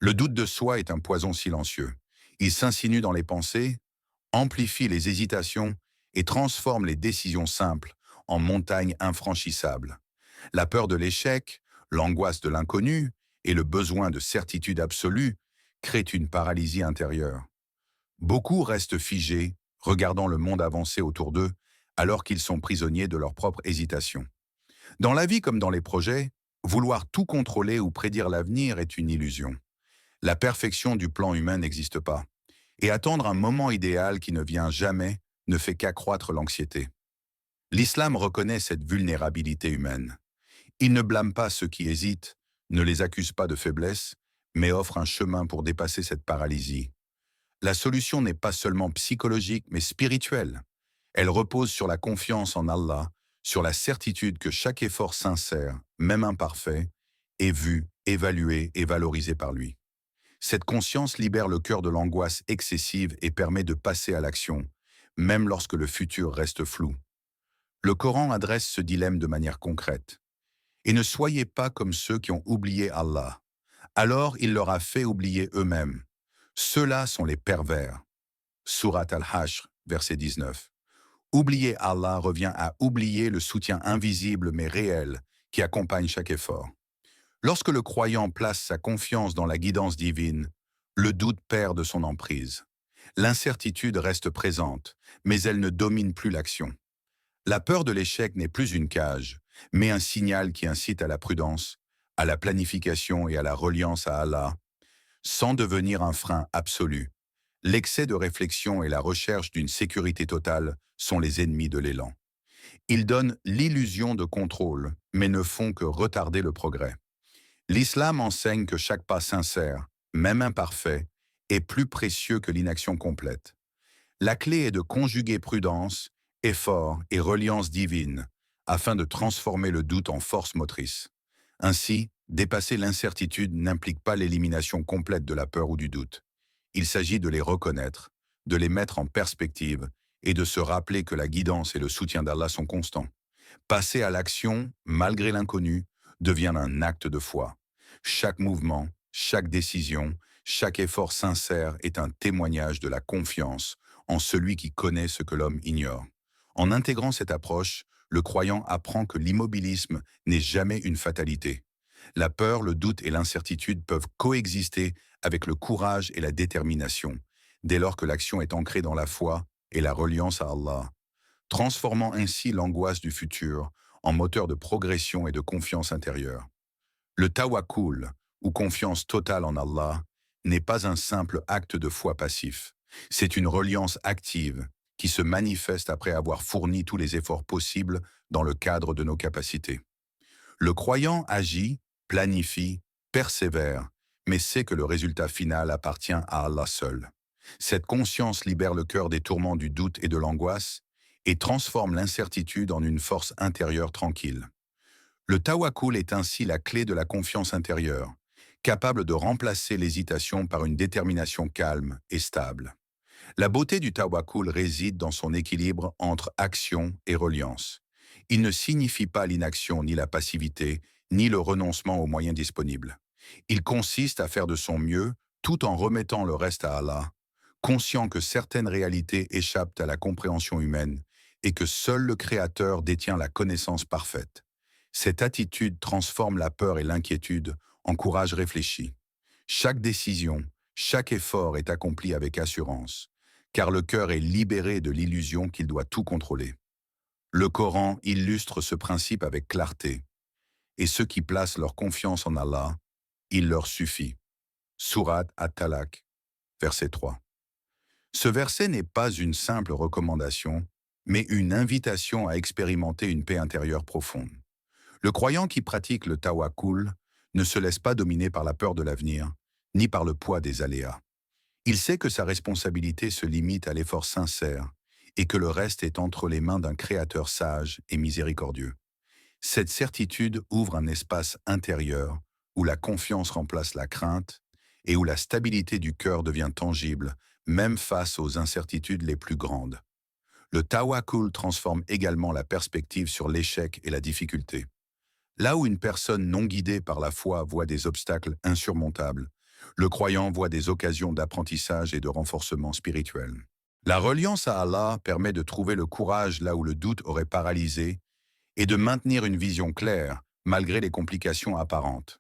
Le doute de soi est un poison silencieux. Il s'insinue dans les pensées, amplifie les hésitations et transforme les décisions simples en montagnes infranchissables. La peur de l'échec, l'angoisse de l'inconnu et le besoin de certitude absolue créent une paralysie intérieure. Beaucoup restent figés, regardant le monde avancer autour d'eux, alors qu'ils sont prisonniers de leur propre hésitation. Dans la vie comme dans les projets, vouloir tout contrôler ou prédire l'avenir est une illusion. La perfection du plan humain n'existe pas. Et attendre un moment idéal qui ne vient jamais ne fait qu'accroître l'anxiété. L'islam reconnaît cette vulnérabilité humaine. Il ne blâme pas ceux qui hésitent, ne les accuse pas de faiblesse, mais offre un chemin pour dépasser cette paralysie. La solution n'est pas seulement psychologique, mais spirituelle. Elle repose sur la confiance en Allah, sur la certitude que chaque effort sincère, même imparfait, est vu, évalué et valorisé par lui. Cette conscience libère le cœur de l'angoisse excessive et permet de passer à l'action, même lorsque le futur reste flou. Le Coran adresse ce dilemme de manière concrète. Et ne soyez pas comme ceux qui ont oublié Allah. Alors il leur a fait oublier eux-mêmes. Ceux-là sont les pervers. Surat Al-Hashr, verset 19. Oublier Allah revient à oublier le soutien invisible mais réel qui accompagne chaque effort. Lorsque le croyant place sa confiance dans la guidance divine, le doute perd de son emprise. L'incertitude reste présente, mais elle ne domine plus l'action. La peur de l'échec n'est plus une cage, mais un signal qui incite à la prudence, à la planification et à la reliance à Allah, sans devenir un frein absolu. L'excès de réflexion et la recherche d'une sécurité totale sont les ennemis de l'élan. Ils donnent l'illusion de contrôle, mais ne font que retarder le progrès. L'islam enseigne que chaque pas sincère, même imparfait, est plus précieux que l'inaction complète. La clé est de conjuguer prudence, effort et reliance divine, afin de transformer le doute en force motrice. Ainsi, dépasser l'incertitude n'implique pas l'élimination complète de la peur ou du doute. Il s'agit de les reconnaître, de les mettre en perspective et de se rappeler que la guidance et le soutien d'Allah sont constants. Passer à l'action, malgré l'inconnu, devient un acte de foi. Chaque mouvement, chaque décision, chaque effort sincère est un témoignage de la confiance en celui qui connaît ce que l'homme ignore. En intégrant cette approche, le croyant apprend que l'immobilisme n'est jamais une fatalité. La peur, le doute et l'incertitude peuvent coexister avec le courage et la détermination, dès lors que l'action est ancrée dans la foi et la reliance à Allah, transformant ainsi l'angoisse du futur en moteur de progression et de confiance intérieure. Le tawakkul, ou confiance totale en Allah, n'est pas un simple acte de foi passif. C'est une reliance active qui se manifeste après avoir fourni tous les efforts possibles dans le cadre de nos capacités. Le croyant agit, planifie, persévère, mais sait que le résultat final appartient à Allah seul. Cette conscience libère le cœur des tourments du doute et de l'angoisse et transforme l'incertitude en une force intérieure tranquille. Le tawakkul est ainsi la clé de la confiance intérieure, capable de remplacer l'hésitation par une détermination calme et stable. La beauté du tawakkul réside dans son équilibre entre action et reliance. Il ne signifie pas l'inaction ni la passivité, ni le renoncement aux moyens disponibles. Il consiste à faire de son mieux tout en remettant le reste à Allah, conscient que certaines réalités échappent à la compréhension humaine et que seul le Créateur détient la connaissance parfaite. Cette attitude transforme la peur et l'inquiétude en courage réfléchi. Chaque décision, chaque effort est accompli avec assurance, car le cœur est libéré de l'illusion qu'il doit tout contrôler. Le Coran illustre ce principe avec clarté, et ceux qui placent leur confiance en Allah, il leur suffit. Surat At-Talaq, verset 3. Ce verset n'est pas une simple recommandation, mais une invitation à expérimenter une paix intérieure profonde. Le croyant qui pratique le tawakkul ne se laisse pas dominer par la peur de l'avenir, ni par le poids des aléas. Il sait que sa responsabilité se limite à l'effort sincère et que le reste est entre les mains d'un Créateur sage et miséricordieux. Cette certitude ouvre un espace intérieur où la confiance remplace la crainte et où la stabilité du cœur devient tangible, même face aux incertitudes les plus grandes. Le tawakkul transforme également la perspective sur l'échec et la difficulté. Là où une personne non guidée par la foi voit des obstacles insurmontables, Le croyant voit des occasions d'apprentissage et de renforcement spirituel. La reliance à Allah permet de trouver le courage là où le doute aurait paralysé et de maintenir une vision claire malgré les complications apparentes.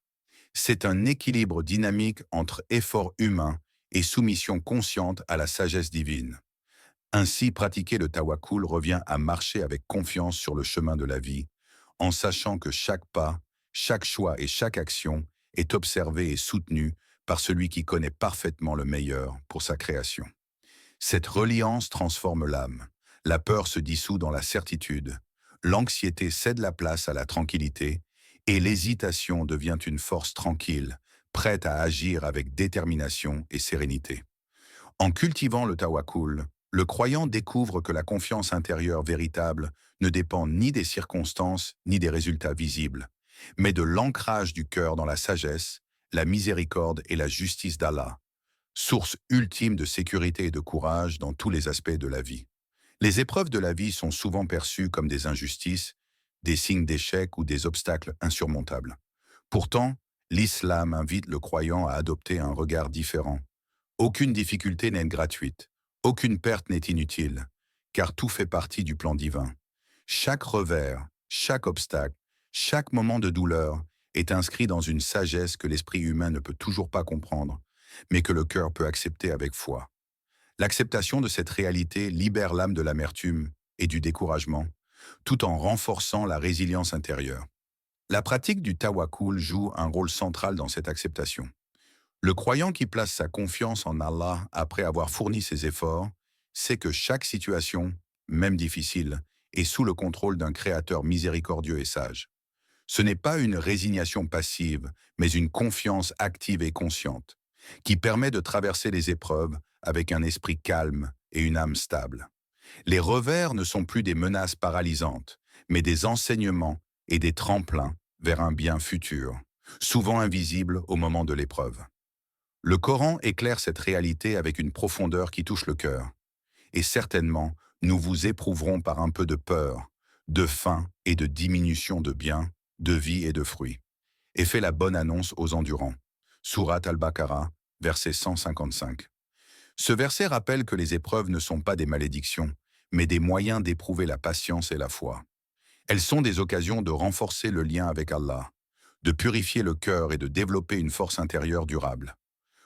C'est un équilibre dynamique entre effort humain et soumission consciente à la sagesse divine. Ainsi, pratiquer le tawakkul revient à marcher avec confiance sur le chemin de la vie, en sachant que chaque pas, chaque choix et chaque action est observé et soutenu par celui qui connaît parfaitement le meilleur pour sa création. Cette reliance transforme l'âme. La peur se dissout dans la certitude, l'anxiété cède la place à la tranquillité, et l'hésitation devient une force tranquille, prête à agir avec détermination et sérénité. En cultivant le tawakkul, le croyant découvre que la confiance intérieure véritable ne dépend ni des circonstances ni des résultats visibles, mais de l'ancrage du cœur dans la sagesse, la miséricorde et la justice d'Allah, source ultime de sécurité et de courage dans tous les aspects de la vie. Les épreuves de la vie sont souvent perçues comme des injustices, des signes d'échec ou des obstacles insurmontables. Pourtant, l'islam invite le croyant à adopter un regard différent. Aucune difficulté n'est gratuite, aucune perte n'est inutile, car tout fait partie du plan divin. Chaque revers, chaque obstacle, chaque moment de douleur est inscrit dans une sagesse que l'esprit humain ne peut toujours pas comprendre, mais que le cœur peut accepter avec foi. L'acceptation de cette réalité libère l'âme de l'amertume et du découragement, tout en renforçant la résilience intérieure. La pratique du tawakkul joue un rôle central dans cette acceptation. Le croyant qui place sa confiance en Allah après avoir fourni ses efforts sait que chaque situation, même difficile, est sous le contrôle d'un Créateur miséricordieux et sage. Ce n'est pas une résignation passive, mais une confiance active et consciente, qui permet de traverser les épreuves avec un esprit calme et une âme stable. Les revers ne sont plus des menaces paralysantes, mais des enseignements et des tremplins vers un bien futur, souvent invisible au moment de l'épreuve. Le Coran éclaire cette réalité avec une profondeur qui touche le cœur. Et certainement, nous vous éprouverons par un peu de peur, de faim et de diminution de biens, de vie et de fruits. Et fait la bonne annonce aux endurants. Sourate Al-Baqarah, verset 155. Ce verset rappelle que les épreuves ne sont pas des malédictions, mais des moyens d'éprouver la patience et la foi. Elles sont des occasions de renforcer le lien avec Allah, de purifier le cœur et de développer une force intérieure durable.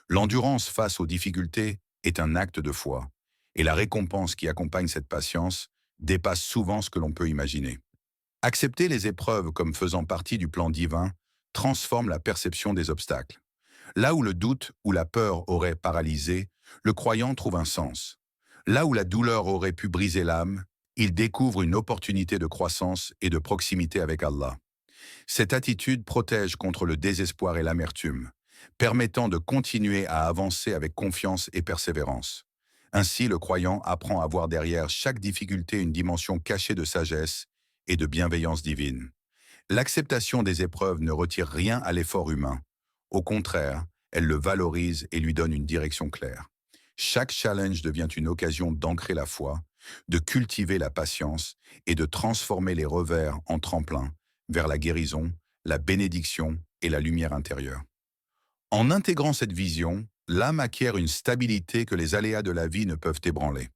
L'endurance face aux difficultés est un acte de foi, et la récompense qui accompagne cette patience dépasse souvent ce que l'on peut imaginer. Accepter les épreuves comme faisant partie du plan divin transforme la perception des obstacles. Là où le doute ou la peur auraient paralysé, le croyant trouve un sens. Là où la douleur aurait pu briser l'âme, il découvre une opportunité de croissance et de proximité avec Allah. Cette attitude protège contre le désespoir et l'amertume, permettant de continuer à avancer avec confiance et persévérance. Ainsi, le croyant apprend à voir derrière chaque difficulté une dimension cachée de sagesse et de bienveillance divine. L'acceptation des épreuves ne retire rien à l'effort humain. Au contraire, elle le valorise et lui donne une direction claire. Chaque challenge devient une occasion d'ancrer la foi, de cultiver la patience et de transformer les revers en tremplin vers la guérison, la bénédiction et la lumière intérieure. En intégrant cette vision, l'âme acquiert une stabilité que les aléas de la vie ne peuvent ébranler.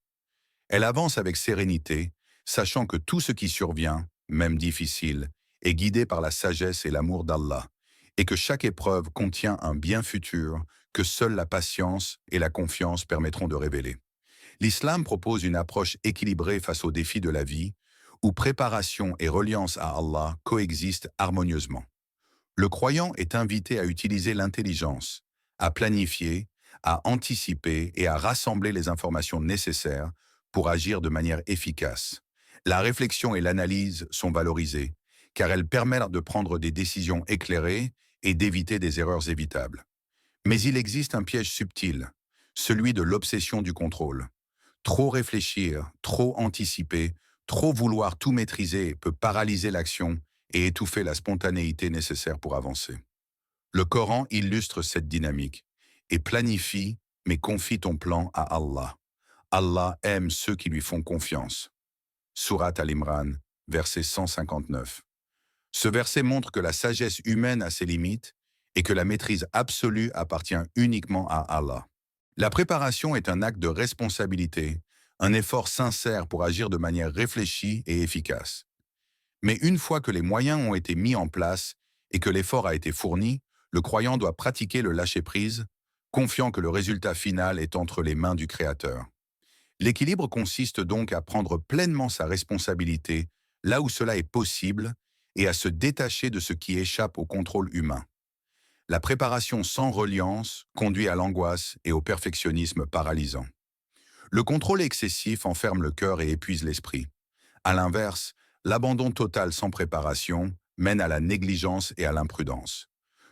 Elle avance avec sérénité, sachant que tout ce qui survient, même difficile, est guidé par la sagesse et l'amour d'Allah, et que chaque épreuve contient un bien futur que seule la patience et la confiance permettront de révéler. L'islam propose une approche équilibrée face aux défis de la vie, où préparation et reliance à Allah coexistent harmonieusement. Le croyant est invité à utiliser l'intelligence, à planifier, à anticiper et à rassembler les informations nécessaires pour agir de manière efficace. La réflexion et l'analyse sont valorisées, car elles permettent de prendre des décisions éclairées et d'éviter des erreurs évitables. Mais il existe un piège subtil, celui de l'obsession du contrôle. Trop réfléchir, trop anticiper, trop vouloir tout maîtriser peut paralyser l'action et étouffer la spontanéité nécessaire pour avancer. Le Coran illustre cette dynamique et planifie mais confie ton plan à Allah. Allah aime ceux qui lui font confiance. Sourate Al-Imran, verset 159. Ce verset montre que la sagesse humaine a ses limites et que la maîtrise absolue appartient uniquement à Allah. La préparation est un acte de responsabilité, un effort sincère pour agir de manière réfléchie et efficace. Mais une fois que les moyens ont été mis en place et que l'effort a été fourni, le croyant doit pratiquer le lâcher-prise, confiant que le résultat final est entre les mains du Créateur. L'équilibre consiste donc à prendre pleinement sa responsabilité là où cela est possible et à se détacher de ce qui échappe au contrôle humain. La préparation sans reliance conduit à l'angoisse et au perfectionnisme paralysant. Le contrôle excessif enferme le cœur et épuise l'esprit. À l'inverse, l'abandon total sans préparation mène à la négligence et à l'imprudence.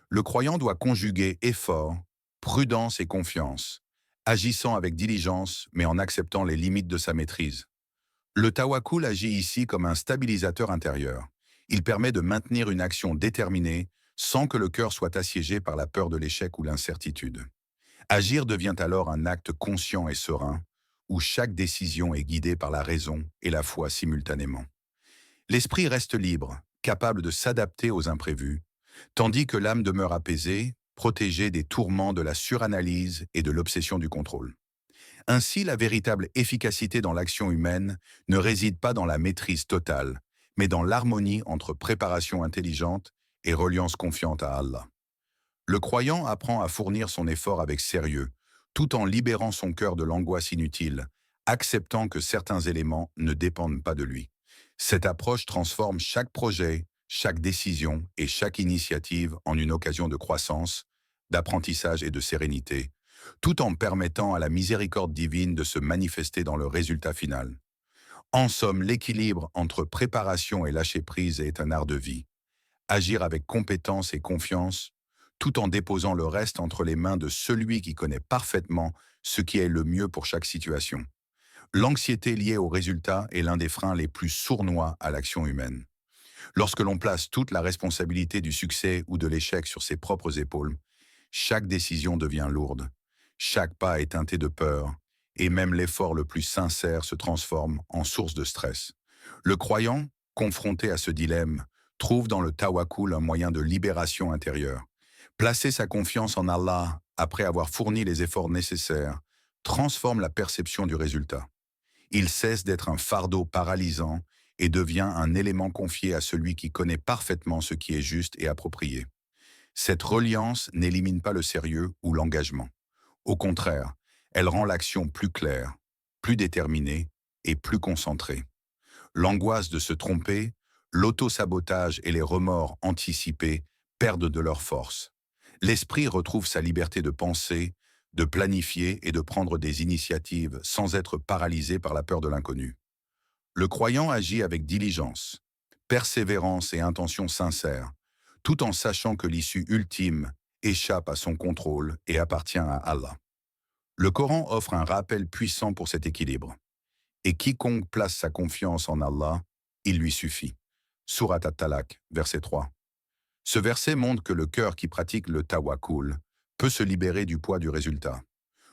Le croyant doit conjuguer effort, prudence et confiance, agissant avec diligence mais en acceptant les limites de sa maîtrise. Le tawakkul agit ici comme un stabilisateur intérieur. Il permet de maintenir une action déterminée sans que le cœur soit assiégé par la peur de l'échec ou l'incertitude. Agir devient alors un acte conscient et serein, où chaque décision est guidée par la raison et la foi simultanément. L'esprit reste libre, capable de s'adapter aux imprévus, tandis que l'âme demeure apaisée, protégée des tourments de la suranalyse et de l'obsession du contrôle. Ainsi, la véritable efficacité dans l'action humaine ne réside pas dans la maîtrise totale, mais dans l'harmonie entre préparation intelligente et reliance confiante à Allah. Le croyant apprend à fournir son effort avec sérieux, tout en libérant son cœur de l'angoisse inutile, acceptant que certains éléments ne dépendent pas de lui. Cette approche transforme chaque projet, chaque décision et chaque initiative en une occasion de croissance, d'apprentissage et de sérénité, tout en permettant à la miséricorde divine de se manifester dans le résultat final. En somme, l'équilibre entre préparation et lâcher-prise est un art de vie. Agir avec compétence et confiance, tout en déposant le reste entre les mains de celui qui connaît parfaitement ce qui est le mieux pour chaque situation. L'anxiété liée au résultat est l'un des freins les plus sournois à l'action humaine. Lorsque l'on place toute la responsabilité du succès ou de l'échec sur ses propres épaules, chaque décision devient lourde, chaque pas est teinté de peur, et même l'effort le plus sincère se transforme en source de stress. Le croyant, confronté à ce dilemme, trouve dans le tawakkul un moyen de libération intérieure. Placer sa confiance en Allah après avoir fourni les efforts nécessaires transforme la perception du résultat. Il cesse d'être un fardeau paralysant et devient un élément confié à celui qui connaît parfaitement ce qui est juste et approprié. Cette reliance n'élimine pas le sérieux ou l'engagement. Au contraire, elle rend l'action plus claire, plus déterminée et plus concentrée. L'angoisse de se tromper, l'auto-sabotage et les remords anticipés perdent de leur force. L'esprit retrouve sa liberté de penser, de planifier et de prendre des initiatives sans être paralysé par la peur de l'inconnu. Le croyant agit avec diligence, persévérance et intention sincère, tout en sachant que l'issue ultime échappe à son contrôle et appartient à Allah. Le Coran offre un rappel puissant pour cet équilibre. Et quiconque place sa confiance en Allah, il lui suffit. Surat At-Talaq, verset 3. Ce verset montre que le cœur qui pratique le tawakkul peut se libérer du poids du résultat.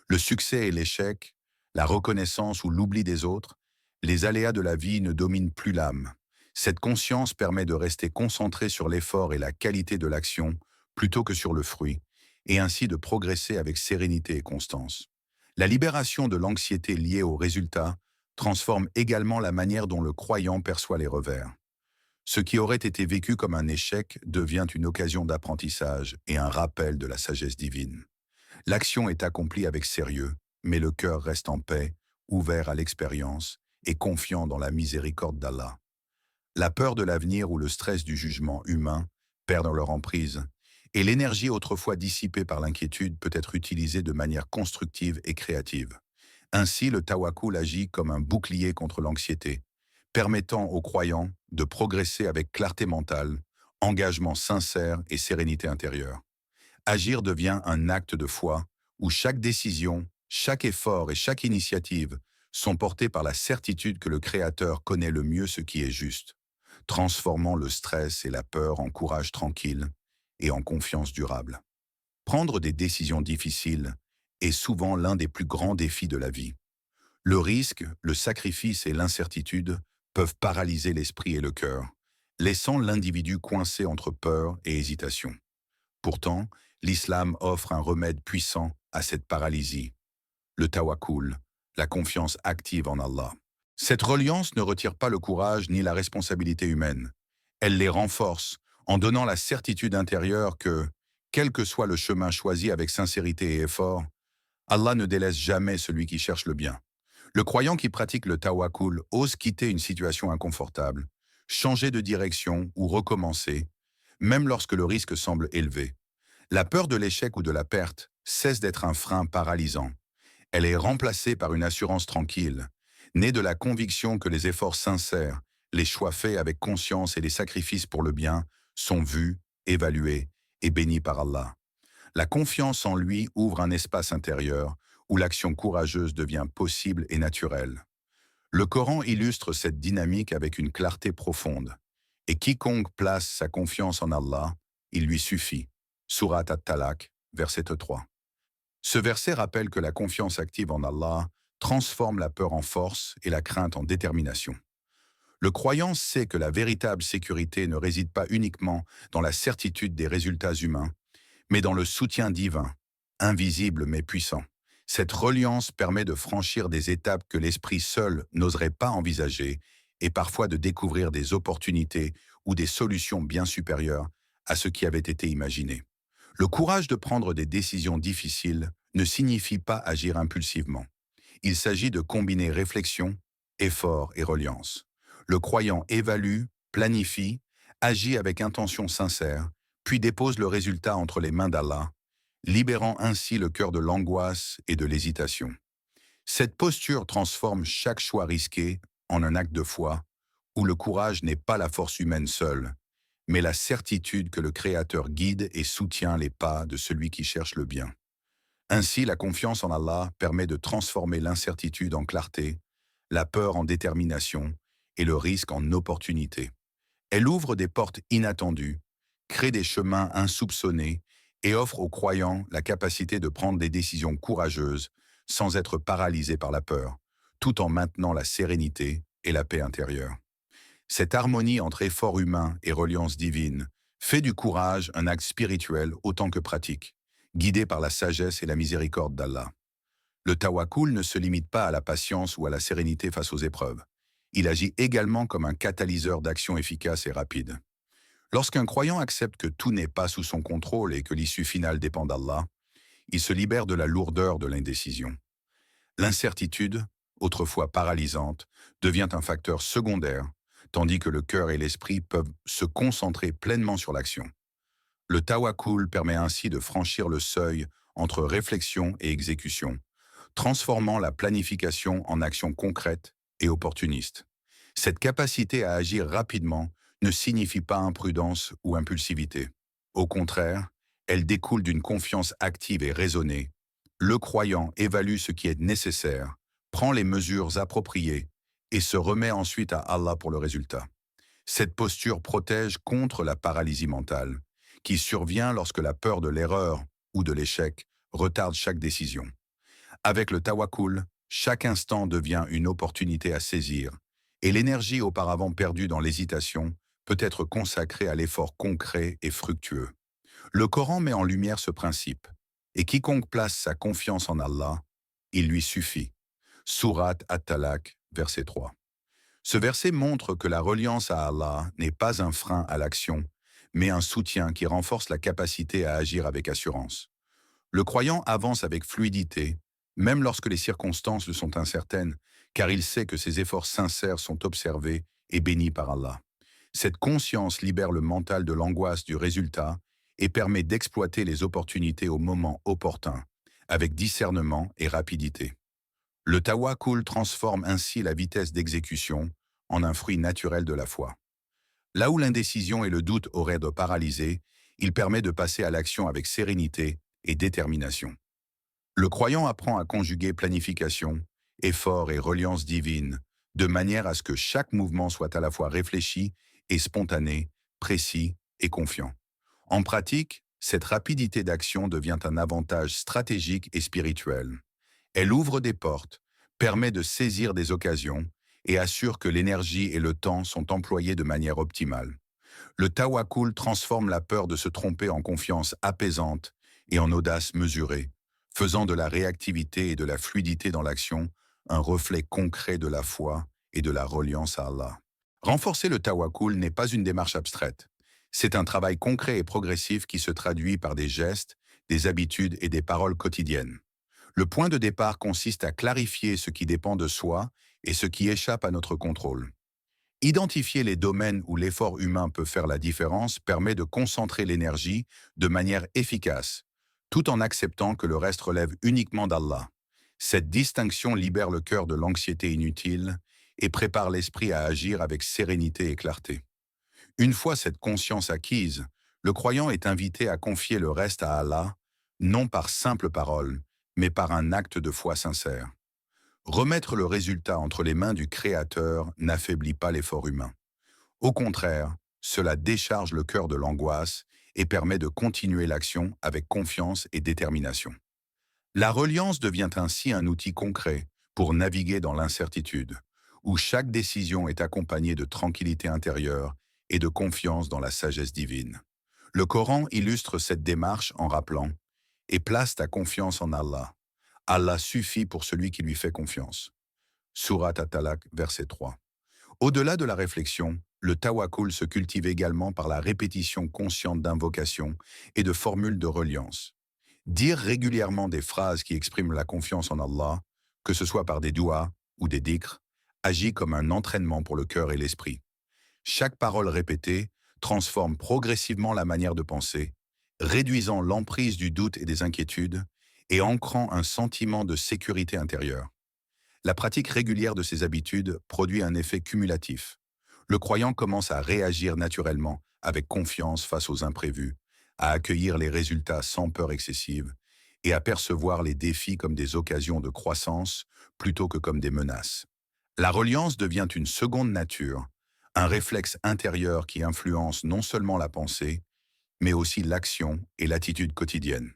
Le succès et l'échec, la reconnaissance ou l'oubli des autres, les aléas de la vie ne dominent plus l'âme. Cette conscience permet de rester concentré sur l'effort et la qualité de l'action plutôt que sur le fruit, et ainsi de progresser avec sérénité et constance. La libération de l'anxiété liée au résultat transforme également la manière dont le croyant perçoit les revers. Ce qui aurait été vécu comme un échec devient une occasion d'apprentissage et un rappel de la sagesse divine. L'action est accomplie avec sérieux, mais le cœur reste en paix, ouvert à l'expérience et confiant dans la miséricorde d'Allah. La peur de l'avenir ou le stress du jugement humain perdent leur emprise, et l'énergie autrefois dissipée par l'inquiétude peut être utilisée de manière constructive et créative. Ainsi, le tawakkul agit comme un bouclier contre l'anxiété, permettant aux croyants de progresser avec clarté mentale, engagement sincère et sérénité intérieure. Agir devient un acte de foi où chaque décision, chaque effort et chaque initiative sont portés par la certitude que le Créateur connaît le mieux ce qui est juste, transformant le stress et la peur en courage tranquille et en confiance durable. Prendre des décisions difficiles est souvent l'un des plus grands défis de la vie. Le risque, le sacrifice et l'incertitude peuvent paralyser l'esprit et le cœur, laissant l'individu coincé entre peur et hésitation. Pourtant, l'islam offre un remède puissant à cette paralysie, le tawakkul, la confiance active en Allah. Cette reliance ne retire pas le courage ni la responsabilité humaine. Elle les renforce en donnant la certitude intérieure que, quel que soit le chemin choisi avec sincérité et effort, Allah ne délaisse jamais celui qui cherche le bien. Le croyant qui pratique le tawakkul ose quitter une situation inconfortable, changer de direction ou recommencer, même lorsque le risque semble élevé. La peur de l'échec ou de la perte cesse d'être un frein paralysant. Elle est remplacée par une assurance tranquille, née de la conviction que les efforts sincères, les choix faits avec conscience et les sacrifices pour le bien sont vus, évalués et bénis par Allah. La confiance en lui ouvre un espace intérieur où l'action courageuse devient possible et naturelle. Le Coran illustre cette dynamique avec une clarté profonde. Et quiconque place sa confiance en Allah, il lui suffit. Surat At-Talaq, verset 3. Ce verset rappelle que la confiance active en Allah transforme la peur en force et la crainte en détermination. Le croyant sait que la véritable sécurité ne réside pas uniquement dans la certitude des résultats humains, mais dans le soutien divin, invisible mais puissant. Cette reliance permet de franchir des étapes que l'esprit seul n'oserait pas envisager et parfois de découvrir des opportunités ou des solutions bien supérieures à ce qui avait été imaginé. Le courage de prendre des décisions difficiles ne signifie pas agir impulsivement. Il s'agit de combiner réflexion, effort et reliance. Le croyant évalue, planifie, agit avec intention sincère, puis dépose le résultat entre les mains d'Allah, libérant ainsi le cœur de l'angoisse et de l'hésitation. Cette posture transforme chaque choix risqué en un acte de foi, où le courage n'est pas la force humaine seule, mais la certitude que le Créateur guide et soutient les pas de celui qui cherche le bien. Ainsi, la confiance en Allah permet de transformer l'incertitude en clarté, la peur en détermination et le risque en opportunité. Elle ouvre des portes inattendues, crée des chemins insoupçonnés et offre aux croyants la capacité de prendre des décisions courageuses sans être paralysés par la peur, tout en maintenant la sérénité et la paix intérieure. Cette harmonie entre effort humain et reliance divine fait du courage un acte spirituel autant que pratique, guidé par la sagesse et la miséricorde d'Allah. Le tawakkul ne se limite pas à la patience ou à la sérénité face aux épreuves. Il agit également comme un catalyseur d'action efficace et rapide. Lorsqu'un croyant accepte que tout n'est pas sous son contrôle et que l'issue finale dépend d'Allah, il se libère de la lourdeur de l'indécision. L'incertitude, autrefois paralysante, devient un facteur secondaire, tandis que le cœur et l'esprit peuvent se concentrer pleinement sur l'action. Le tawakkul permet ainsi de franchir le seuil entre réflexion et exécution, transformant la planification en action concrète et opportuniste. Cette capacité à agir rapidement ne signifie pas imprudence ou impulsivité. Au contraire, elle découle d'une confiance active et raisonnée. Le croyant évalue ce qui est nécessaire, prend les mesures appropriées et se remet ensuite à Allah pour le résultat. Cette posture protège contre la paralysie mentale, qui survient lorsque la peur de l'erreur ou de l'échec retarde chaque décision. Avec le tawakkul, chaque instant devient une opportunité à saisir, et l'énergie auparavant perdue dans l'hésitation peut être consacrée à l'effort concret et fructueux. Le Coran met en lumière ce principe, et quiconque place sa confiance en Allah, il lui suffit. Surat At-Talaq, verset 3. Ce verset montre que la reliance à Allah n'est pas un frein à l'action, mais un soutien qui renforce la capacité à agir avec assurance. Le croyant avance avec fluidité, même lorsque les circonstances le sont incertaines, car il sait que ses efforts sincères sont observés et bénis par Allah. Cette conscience libère le mental de l'angoisse du résultat et permet d'exploiter les opportunités au moment opportun, avec discernement et rapidité. Le tawakkul transforme ainsi la vitesse d'exécution en un fruit naturel de la foi. Là où l'indécision et le doute auraient de paralyser, il permet de passer à l'action avec sérénité et détermination. Le croyant apprend à conjuguer planification, effort et reliance divine, de manière à ce que chaque mouvement soit à la fois réfléchi et spontané, précis et confiant. En pratique, cette rapidité d'action devient un avantage stratégique et spirituel. Elle ouvre des portes, permet de saisir des occasions et assure que l'énergie et le temps sont employés de manière optimale. Le tawakkul transforme la peur de se tromper en confiance apaisante et en audace mesurée, faisant de la réactivité et de la fluidité dans l'action un reflet concret de la foi et de la reliance à Allah. Renforcer le tawakkul n'est pas une démarche abstraite. C'est un travail concret et progressif qui se traduit par des gestes, des habitudes et des paroles quotidiennes. Le point de départ consiste à clarifier ce qui dépend de soi et ce qui échappe à notre contrôle. Identifier les domaines où l'effort humain peut faire la différence permet de concentrer l'énergie de manière efficace, tout en acceptant que le reste relève uniquement d'Allah. Cette distinction libère le cœur de l'anxiété inutile et prépare l'esprit à agir avec sérénité et clarté. Une fois cette conscience acquise, le croyant est invité à confier le reste à Allah, non par simple parole, mais par un acte de foi sincère. Remettre le résultat entre les mains du Créateur n'affaiblit pas l'effort humain. Au contraire, cela décharge le cœur de l'angoisse et permet de continuer l'action avec confiance et détermination. La reliance devient ainsi un outil concret pour naviguer dans l'incertitude, où chaque décision est accompagnée de tranquillité intérieure et de confiance dans la sagesse divine. Le Coran illustre cette démarche en rappelant « Et place ta confiance en Allah. Allah suffit pour celui qui lui fait confiance. » Surat At-Talaq, verset 3. Au-delà de la réflexion, le tawakkul se cultive également par la répétition consciente d'invocations et de formules de reliance. Dire régulièrement des phrases qui expriment la confiance en Allah, que ce soit par des douas ou des dhikrs, agit comme un entraînement pour le cœur et l'esprit. Chaque parole répétée transforme progressivement la manière de penser, réduisant l'emprise du doute et des inquiétudes et ancrant un sentiment de sécurité intérieure. La pratique régulière de ces habitudes produit un effet cumulatif. Le croyant commence à réagir naturellement, avec confiance face aux imprévus, à accueillir les résultats sans peur excessive et à percevoir les défis comme des occasions de croissance plutôt que comme des menaces. La reliance devient une seconde nature, un réflexe intérieur qui influence non seulement la pensée, mais aussi l'action et l'attitude quotidienne.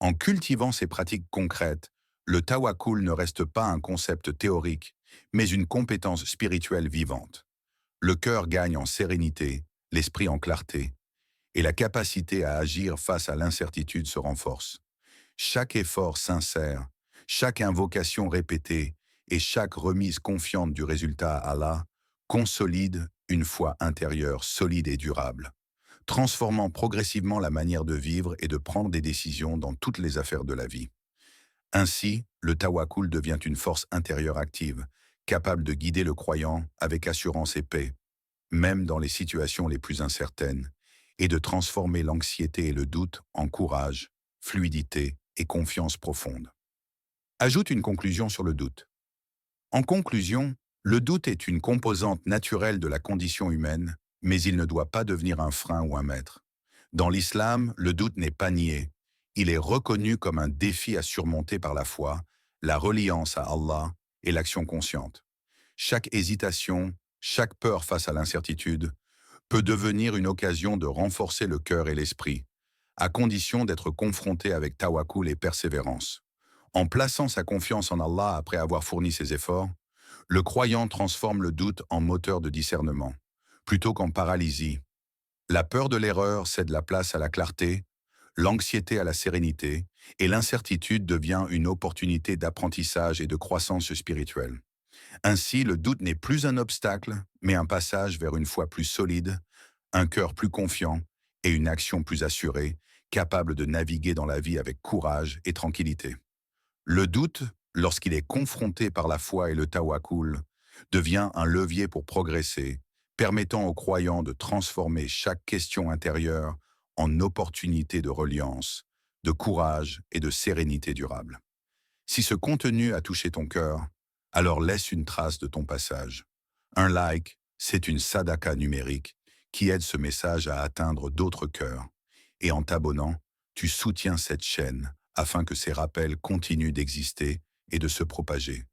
En cultivant ces pratiques concrètes, le tawakkul ne reste pas un concept théorique, mais une compétence spirituelle vivante. Le cœur gagne en sérénité, l'esprit en clarté, et la capacité à agir face à l'incertitude se renforce. Chaque effort sincère, chaque invocation répétée et chaque remise confiante du résultat à Allah consolide une foi intérieure solide et durable, transformant progressivement la manière de vivre et de prendre des décisions dans toutes les affaires de la vie. Ainsi, le tawakkul devient une force intérieure active, capable de guider le croyant avec assurance et paix, même dans les situations les plus incertaines, et de transformer l'anxiété et le doute en courage, fluidité et confiance profonde. Ajoute une conclusion sur le doute. En conclusion, le doute est une composante naturelle de la condition humaine, mais il ne doit pas devenir un frein ou un maître. Dans l'islam, le doute n'est pas nié. Il est reconnu comme un défi à surmonter par la foi, la reliance à Allah et l'action consciente. Chaque hésitation, chaque peur face à l'incertitude peut devenir une occasion de renforcer le cœur et l'esprit, à condition d'être confronté avec tawakkul et persévérance. En plaçant sa confiance en Allah après avoir fourni ses efforts, le croyant transforme le doute en moteur de discernement, plutôt qu'en paralysie. La peur de l'erreur cède la place à la clarté, l'anxiété à la sérénité, et l'incertitude devient une opportunité d'apprentissage et de croissance spirituelle. Ainsi, le doute n'est plus un obstacle, mais un passage vers une foi plus solide, un cœur plus confiant et une action plus assurée, capable de naviguer dans la vie avec courage et tranquillité. Le doute, lorsqu'il est confronté par la foi et le tawakkul, devient un levier pour progresser, permettant aux croyants de transformer chaque question intérieure en opportunité de reliance, de courage et de sérénité durable. Si ce contenu a touché ton cœur, alors laisse une trace de ton passage. Un like, c'est une sadaka numérique qui aide ce message à atteindre d'autres cœurs. Et en t'abonnant, tu soutiens cette chaîne afin que ces rappels continuent d'exister et de se propager.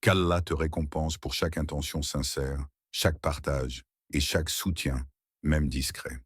Qu'Allah te récompense pour chaque intention sincère, chaque partage et chaque soutien, même discret.